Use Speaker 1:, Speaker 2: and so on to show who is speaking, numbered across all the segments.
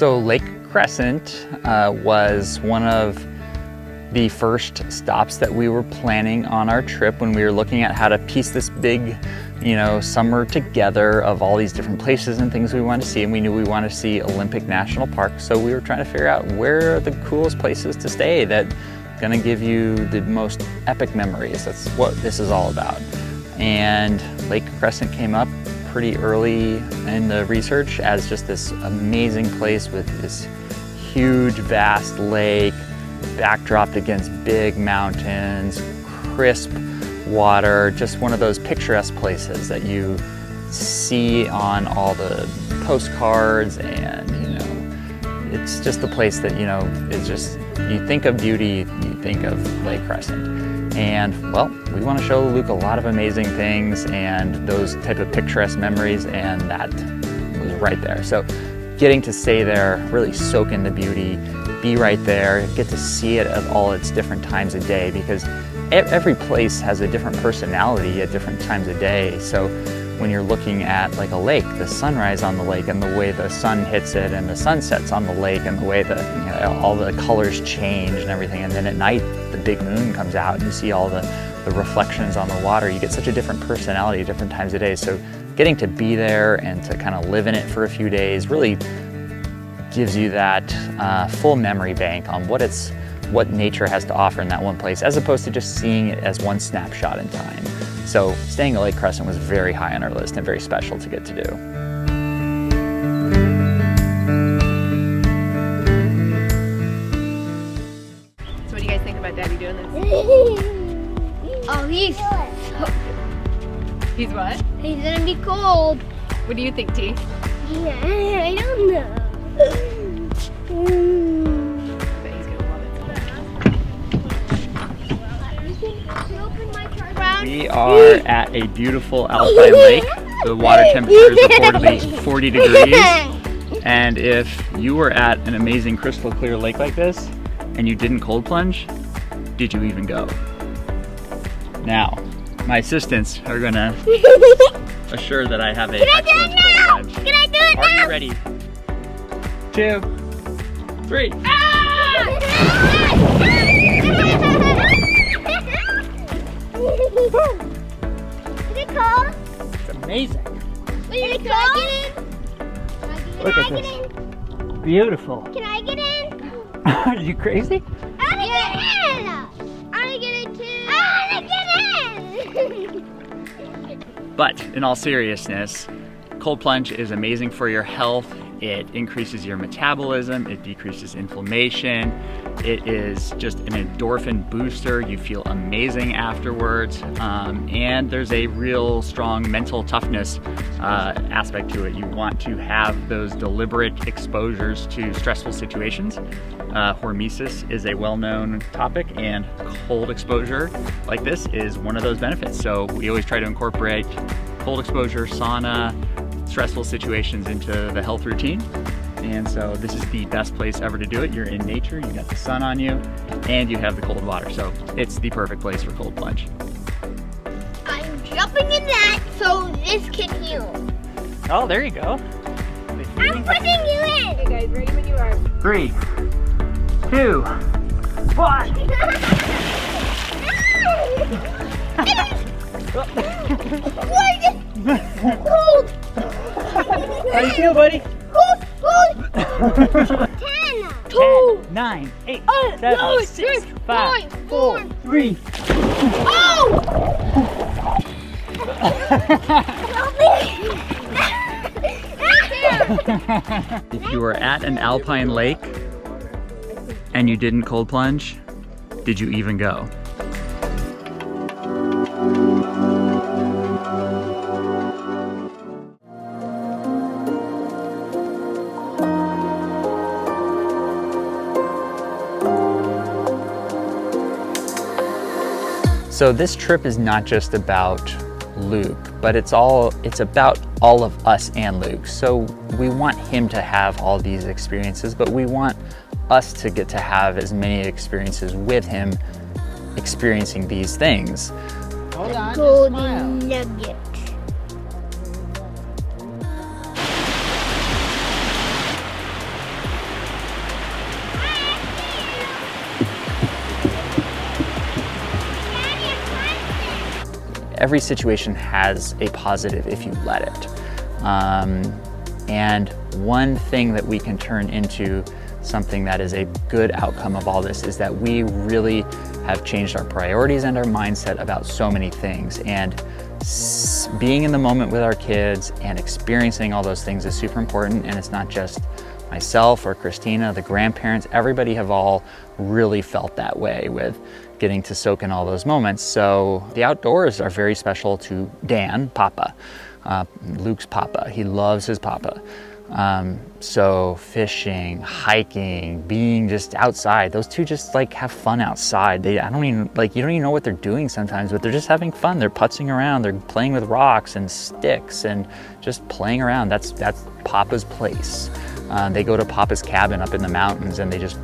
Speaker 1: So Lake Crescent was one of the first stops that we were planning on our trip when we were looking at how to piece this big, summer together of all these different places and things we wanted to see. And we knew we wanted to see Olympic National Park. So we were trying to figure out where are the coolest places to stay that gonna give you the most epic memories. That's what this is all about. And Lake Crescent came up pretty early in the research as just this amazing place with this huge, vast lake, backdropped against big mountains, crisp water, just one of those picturesque places that you see on all the postcards. And it's just the place that it's just, you think of beauty, you think of Lake Crescent. And well, we want to show Luke a lot of amazing things and those type of picturesque memories, and that was right there. So getting to stay there, really soak in the beauty, be right there, get to see it at all its different times of day, because every place has a different personality at different times of day. So when you're looking at like a lake, the sunrise on the lake and the way the sun hits it, and the sunsets on the lake and the way all the colors change and everything. And then at night, the big moon comes out and you see all the reflections on the water. You get such a different personality at different times of day. So getting to be there and to kind of live in it for a few days really gives you that full memory bank on what nature has to offer in that one place, as opposed to just seeing it as one snapshot in time. So staying at Lake Crescent was very high on our list and very special to get to do.
Speaker 2: So what do you guys think about Daddy doing this?
Speaker 3: Oh, he's
Speaker 2: what?
Speaker 3: He's gonna be cold.
Speaker 2: What do you think, T?
Speaker 3: Yeah, I don't know.
Speaker 2: Bet he's gonna love it.
Speaker 1: We are at a beautiful alpine lake. The water temperature is reportedly 40 degrees. And if you were at an amazing crystal clear lake like this and you didn't cold plunge, did you even go? Now, my assistants are gonna assure that I have a excellent cold plunge.
Speaker 3: Can I do it now?
Speaker 1: Are you ready? 2, 3.
Speaker 3: Is it cold?
Speaker 1: It's amazing.
Speaker 3: Can I get in?
Speaker 1: Look at this. Beautiful.
Speaker 3: Can I get in?
Speaker 1: Are you crazy?
Speaker 3: I want to get in! I want to get in too! I want to get in!
Speaker 1: But in all seriousness, cold plunge is amazing for your health. It increases your metabolism, it decreases inflammation, it is just an endorphin booster. You feel amazing afterwards, and there's a real strong mental toughness aspect to it. You want to have those deliberate exposures to stressful situations. Hormesis is a well-known topic, and cold exposure like this is one of those benefits. So we always try to incorporate cold exposure, sauna, stressful situations into the health routine. And so this is the best place ever to do it. You're in nature, you got the sun on you, and you have the cold water. So it's the perfect place for cold plunge.
Speaker 3: I'm jumping in that so this can heal.
Speaker 1: Oh, there you go.
Speaker 3: I'm putting you in.
Speaker 2: Okay guys, ready when you are.
Speaker 1: 3, 2, 1.
Speaker 3: Cold.
Speaker 1: How you feel, buddy?
Speaker 3: Cold. 10,
Speaker 1: 10, 9, 8, 7, 6, 5, 4, 3.
Speaker 3: Oh!
Speaker 1: If you were at an alpine lake and you didn't cold plunge, did you even go? So this trip is not just about Luke, but it's about all of us and Luke. So we want him to have all these experiences, but we want us to get to have as many experiences with him experiencing these things.
Speaker 4: Hold on, just
Speaker 3: Golden
Speaker 4: smile.
Speaker 3: nugget.
Speaker 1: every situation has a positive if you let it. And one thing that we can turn into something that is a good outcome of all this is that we really have changed our priorities and our mindset about so many things. And being in the moment with our kids and experiencing all those things is super important. And it's not just myself or Christina, the grandparents, everybody have all really felt that way with getting to soak in all those moments. So the outdoors are very special to Dan, Papa, Luke's Papa. He loves his Papa. So fishing, hiking, being just outside, those two just like have fun outside. You don't even know what they're doing sometimes, but they're just having fun. They're putzing around, they're playing with rocks and sticks and just playing around. That's Papa's place. They go to Papa's cabin up in the mountains and they just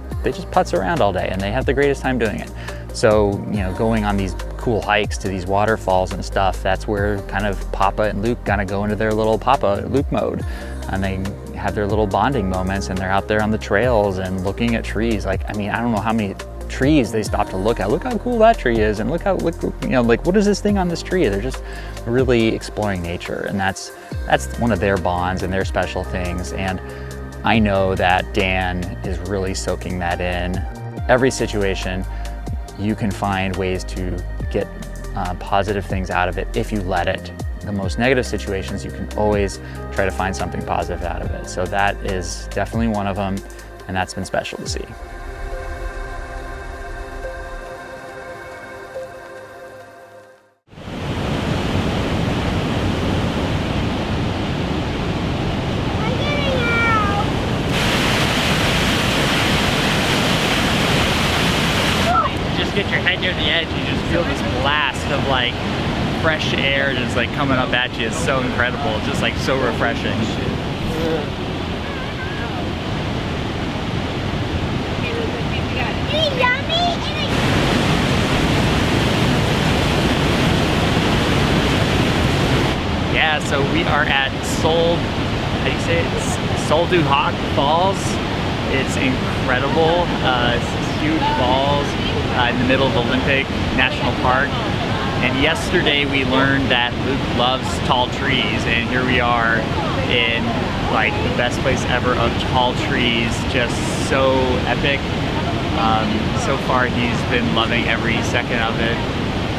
Speaker 1: putz around all day and they have the greatest time doing it. So, going on these cool hikes to these waterfalls and stuff, that's where kind of Papa and Luke kind of go into their little Papa Luke mode. And they have their little bonding moments and they're out there on the trails and looking at trees. I don't know how many trees they stop to look at. Look how cool that tree is, and look, what is this thing on this tree? They're just really exploring nature, and that's one of their bonds and their special things. And I know that Dan is really soaking that in. Every situation, you can find ways to get positive things out of it if you let it. The most negative situations, you can always try to find something positive out of it. So that is definitely one of them, and that's been special to see.
Speaker 4: Get your head near the edge, you just feel this blast of fresh air just coming up at you. It's so incredible. It's just so refreshing. Yeah, so we are at Sol Duc Falls. It's incredible. It's this huge falls in the middle of Olympic National Park. And yesterday we learned that Luke loves tall trees, and here we are in the best place ever of tall trees, just so epic. So far he's been loving every second of it.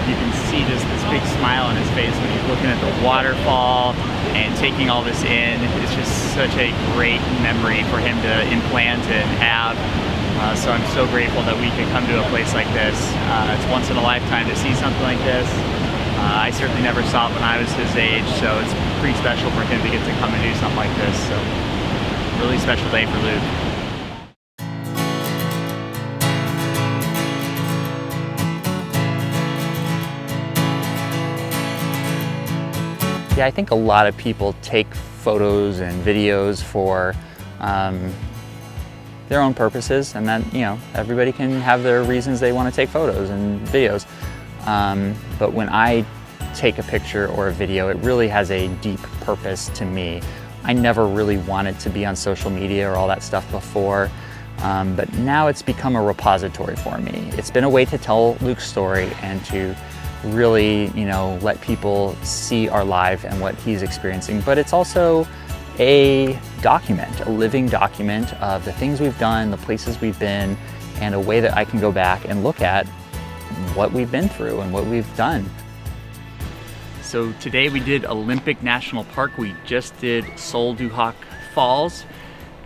Speaker 4: You can see just this big smile on his face when he's looking at the waterfall and taking all this in. It's just such a great memory for him to implant and have. So I'm so grateful that we can come to a place like this. It's once in a lifetime to see something like this. I certainly never saw it when I was his age, so it's pretty special for him to get to come and do something like this. So really special day for Luke.
Speaker 1: Yeah, I think a lot of people take photos and videos for their own purposes, and that everybody can have their reasons they want to take photos and videos. But when I take a picture or a video, it really has a deep purpose to me. I never really wanted to be on social media or all that stuff before, but now it's become a repository for me. It's been a way to tell Luke's story and to really, let people see our life and what he's experiencing. But it's also a document, a living document of the things we've done, the places we've been, and a way that I can go back and look at what we've been through and what we've done.
Speaker 4: So today we did Olympic National Park. We just did Sol Duc Falls.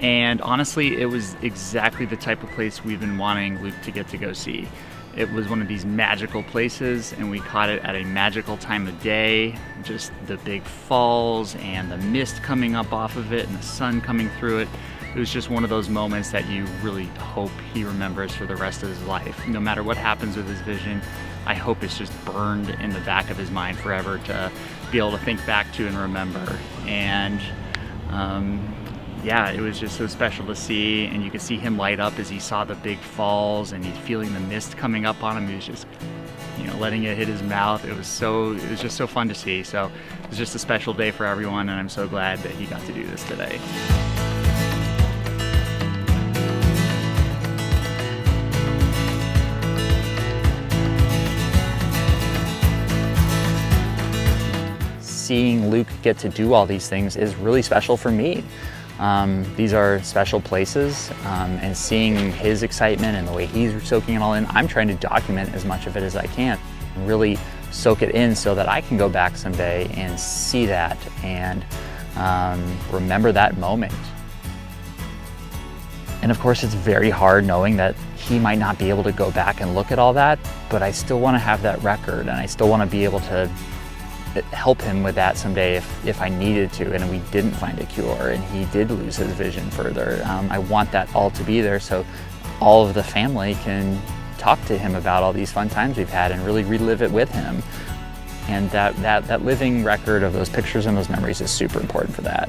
Speaker 4: And honestly, it was exactly the type of place we've been wanting Luke to get to go see. It was one of these magical places, and we caught it at a magical time of day. Just the big falls and the mist coming up off of it and the sun coming through it. It was just one of those moments that you really hope he remembers for the rest of his life. No matter what happens with his vision, I hope it's just burned in the back of his mind forever to be able to think back to and remember. And yeah, it was just so special to see, and you could see him light up as he saw the big falls and he's feeling the mist coming up on him. He was just, letting it hit his mouth. It was just so fun to see. So it was just a special day for everyone, and I'm so glad that he got to do this today.
Speaker 1: seeing Luke get to do all these things is really special for me. These are special places, and seeing his excitement and the way he's soaking it all in, I'm trying to document as much of it as I can. Really soak it in so that I can go back someday and see that and remember that moment. And of course, it's very hard knowing that he might not be able to go back and look at all that, but I still want to have that record, and I still want to be able to help him with that someday if I needed to, and we didn't find a cure and he did lose his vision further. I want that all to be there so all of the family can talk to him about all these fun times we've had and really relive it with him. And that living record of those pictures and those memories is super important for that.